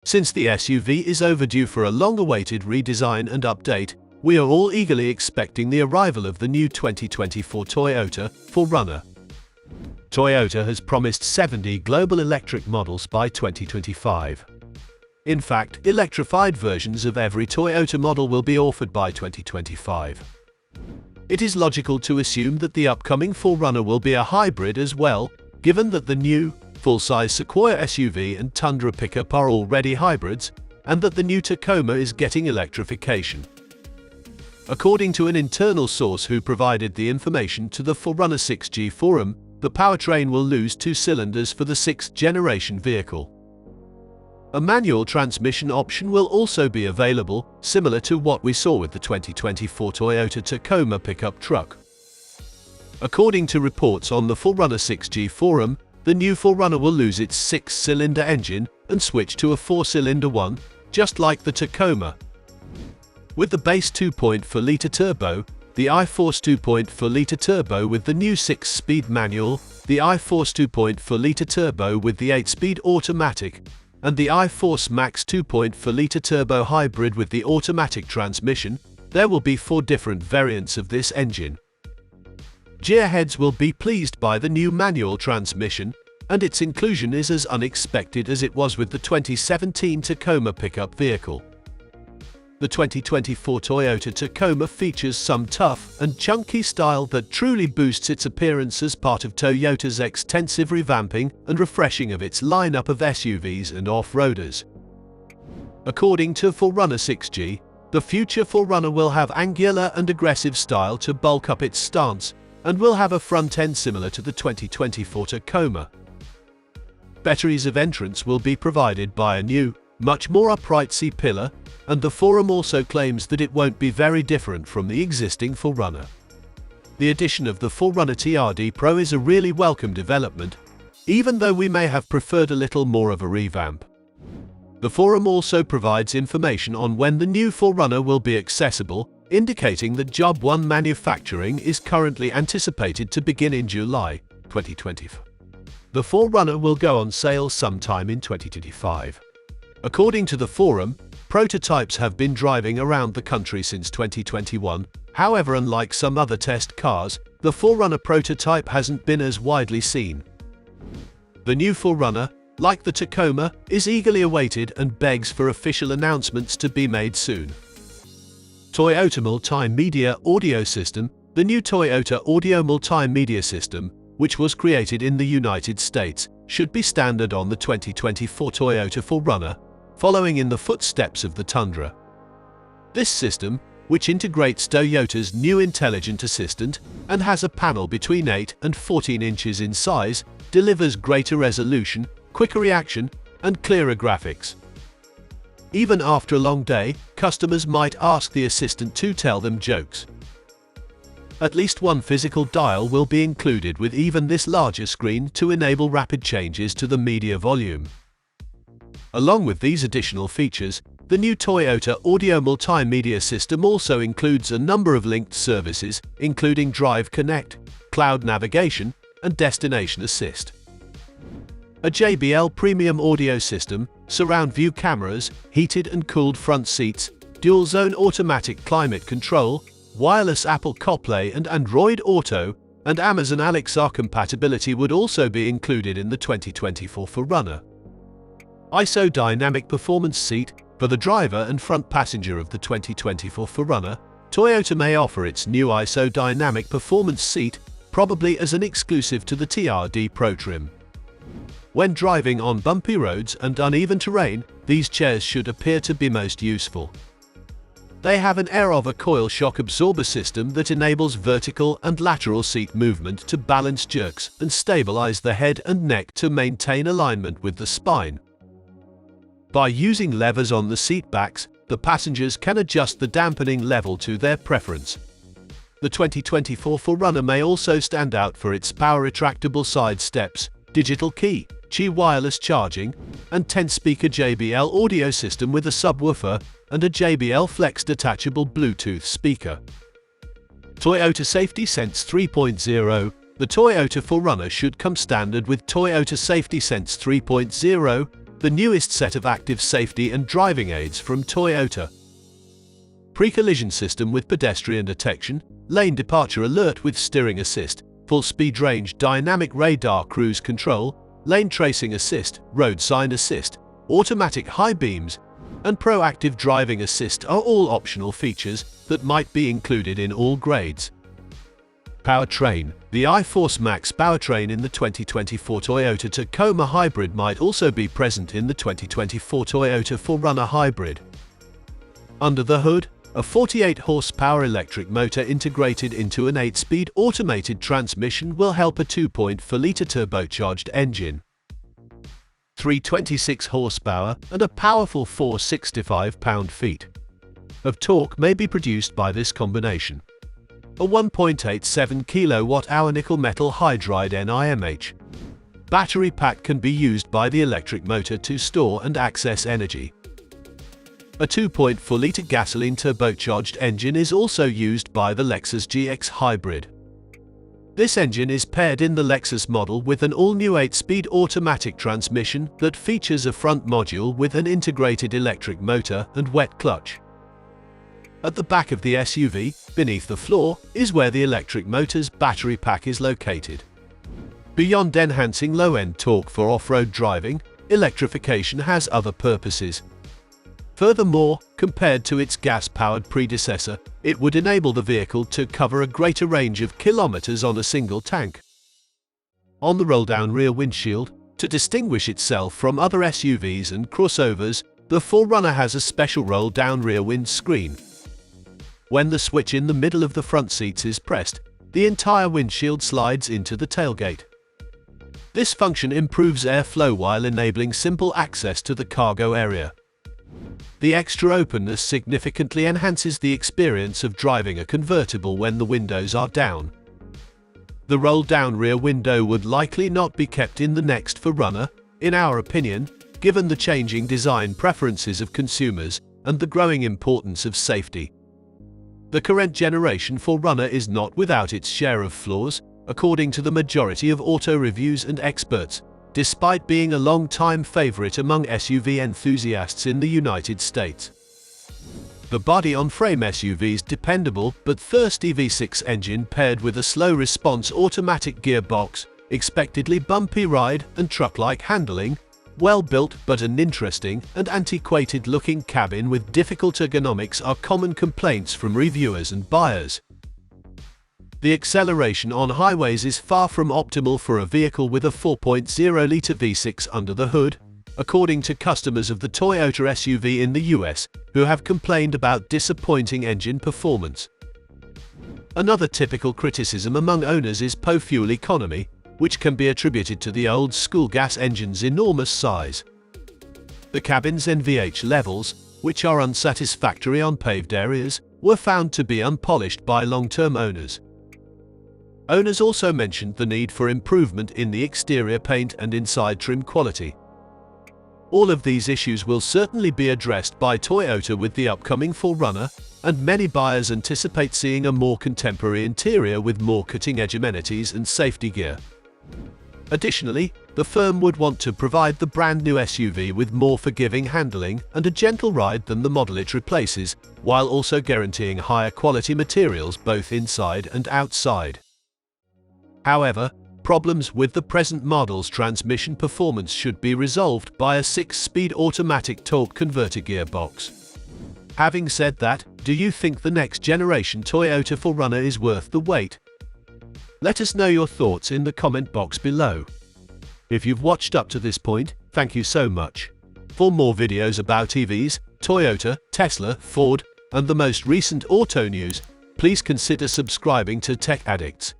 Since the SUV is overdue for a long-awaited redesign and update, we are all eagerly expecting the arrival of the new 2024 Toyota 4Runner. Toyota has promised 70 global electric models by 2025. In fact, electrified versions of every Toyota model will be offered by 2025. It is logical to assume that the upcoming 4Runner will be a hybrid as well, given that the new, full-size Sequoia SUV and Tundra pickup are already hybrids, and that the new Tacoma is getting electrification. According to an internal source who provided the information to the 4Runner 6G forum, the powertrain will lose 2 cylinders for the 6th-generation vehicle. A manual transmission option will also be available, similar to what we saw with the 2024 Toyota Tacoma pickup truck. According to reports on the 4Runner 6G forum, the new 4Runner will lose its 6-cylinder engine and switch to a 4-cylinder one, just like the Tacoma. With the base 2.4-litre turbo, the iForce 2.4-litre turbo with the new 6-speed manual, the iForce 2.4-litre turbo with the 8-speed automatic, and the iForce Max 2.4-litre turbo hybrid with the automatic transmission, there will be 4 different variants of this engine. Gearheads will be pleased by the new manual transmission, and its inclusion is as unexpected as it was with the 2017 Tacoma pickup vehicle. The 2024 Toyota Tacoma features some tough and chunky style that truly boosts its appearance as part of Toyota's extensive revamping and refreshing of its lineup of SUVs and off-roaders. According to 4Runner 6G, the future 4Runner will have angular and aggressive style to bulk up its stance, and will have a front end similar to the 2024 Tacoma. Better ease of entrance will be provided by a new, much more upright C-pillar, and the forum also claims that it won't be very different from the existing 4Runner. The addition of the 4Runner TRD Pro is a really welcome development, even though we may have preferred a little more of a revamp. The forum also provides information on when the new 4Runner will be accessible, indicating that Job 1 manufacturing is currently anticipated to begin in July 2020. The 4Runner will go on sale sometime in 2025. According to the forum, prototypes have been driving around the country since 2021, however, unlike some other test cars, the 4Runner prototype hasn't been as widely seen. The new 4Runner, like the Tacoma, is eagerly awaited and begs for official announcements to be made soon. Toyota Multimedia Audio System. The new Toyota Audio Multimedia System, which was created in the United States, should be standard on the 2024 Toyota 4Runner, following in the footsteps of the Tundra. This system, which integrates Toyota's new intelligent assistant and has a panel between 8 and 14 inches in size, delivers greater resolution, quicker reaction, and clearer graphics. Even after a long day, customers might ask the assistant to tell them jokes. At least one physical dial will be included with even this larger screen to enable rapid changes to the media volume. Along with these additional features, the new Toyota Audio Multimedia System also includes a number of linked services, including Drive Connect, Cloud Navigation, and Destination Assist. A JBL premium audio system, surround view cameras, heated and cooled front seats, dual-zone automatic climate control, wireless Apple CarPlay and Android Auto, and Amazon Alexa compatibility would also be included in the 2024 4Runner. ISO Dynamic Performance Seat. For the driver and front passenger of the 2024 4Runner, Toyota may offer its new ISO Dynamic Performance Seat, probably as an exclusive to the TRD Pro trim. When driving on bumpy roads and uneven terrain, these chairs should appear to be most useful. They have an air of a coil shock absorber system that enables vertical and lateral seat movement to balance jerks and stabilize the head and neck to maintain alignment with the spine. By using levers on the seat backs, the passengers can adjust the dampening level to their preference. The 2024 4Runner may also stand out for its power retractable side steps, digital key, Qi wireless charging, and 10-speaker JBL audio system with a subwoofer and a JBL Flex detachable Bluetooth speaker. Toyota Safety Sense 3.0. The Toyota 4Runner should come standard with Toyota Safety Sense 3.0, the newest set of active safety and driving aids from Toyota. Pre-collision system with pedestrian detection, lane departure alert with steering assist, full speed range dynamic radar cruise control, lane tracing assist, road sign assist, automatic high beams, and proactive driving assist are all optional features that might be included in all grades. Powertrain. The iForce Max powertrain in the 2024 Toyota Tacoma Hybrid might also be present in the 2024 Toyota 4Runner Hybrid. Under the hood, a 48 horsepower electric motor integrated into an 8-speed automated transmission will help a 2.4-litre turbocharged engine. 326 horsepower and a powerful 465 pound-feet of torque may be produced by this combination. A 1.87 kWh nickel metal hydride NIMH battery pack can be used by the electric motor to store and access energy. A 2.4-litre gasoline turbocharged engine is also used by the Lexus GX Hybrid. This engine is paired in the Lexus model with an all-new 8-speed automatic transmission that features a front module with an integrated electric motor and wet clutch. At the back of the SUV, beneath the floor, is where the electric motor's battery pack is located. Beyond enhancing low-end torque for off-road driving, electrification has other purposes. Furthermore, compared to its gas-powered predecessor, it would enable the vehicle to cover a greater range of kilometers on a single tank. On the roll-down rear windshield, to distinguish itself from other SUVs and crossovers, the 4Runner has a special roll-down rear windscreen. When the switch in the middle of the front seats is pressed, the entire windshield slides into the tailgate. This function improves airflow while enabling simple access to the cargo area. The extra openness significantly enhances the experience of driving a convertible when the windows are down. The roll-down rear window would likely not be kept in the next 4Runner, in our opinion, given the changing design preferences of consumers and the growing importance of safety. The current generation 4Runner is not without its share of flaws, according to the majority of auto reviews and experts, despite being a long-time favorite among SUV enthusiasts in the United States. The body-on-frame SUV's dependable but thirsty V6 engine paired with a slow-response automatic gearbox, expectedly bumpy ride and truck-like handling, well-built but an interesting and antiquated-looking cabin with difficult ergonomics are common complaints from reviewers and buyers. The acceleration on highways is far from optimal for a vehicle with a 4.0-litre V6 under the hood, according to customers of the Toyota SUV in the US, who have complained about disappointing engine performance. Another typical criticism among owners is poor fuel economy, which can be attributed to the old-school gas engine's enormous size. The cabin's NVH levels, which are unsatisfactory on paved areas, were found to be unpolished by long-term owners. Owners also mentioned the need for improvement in the exterior paint and inside trim quality. All of these issues will certainly be addressed by Toyota with the upcoming 4Runner, and many buyers anticipate seeing a more contemporary interior with more cutting-edge amenities and safety gear. Additionally, the firm would want to provide the brand-new SUV with more forgiving handling and a gentle ride than the model it replaces, while also guaranteeing higher quality materials both inside and outside. However, problems with the present model's transmission performance should be resolved by a 6-speed automatic torque converter gearbox. Having said that, do you think the next generation Toyota 4Runner is worth the wait? Let us know your thoughts in the comment box below. If you've watched up to this point, thank you so much. For more videos about EVs, Toyota, Tesla, Ford, and the most recent auto news, please consider subscribing to Tech Addicts.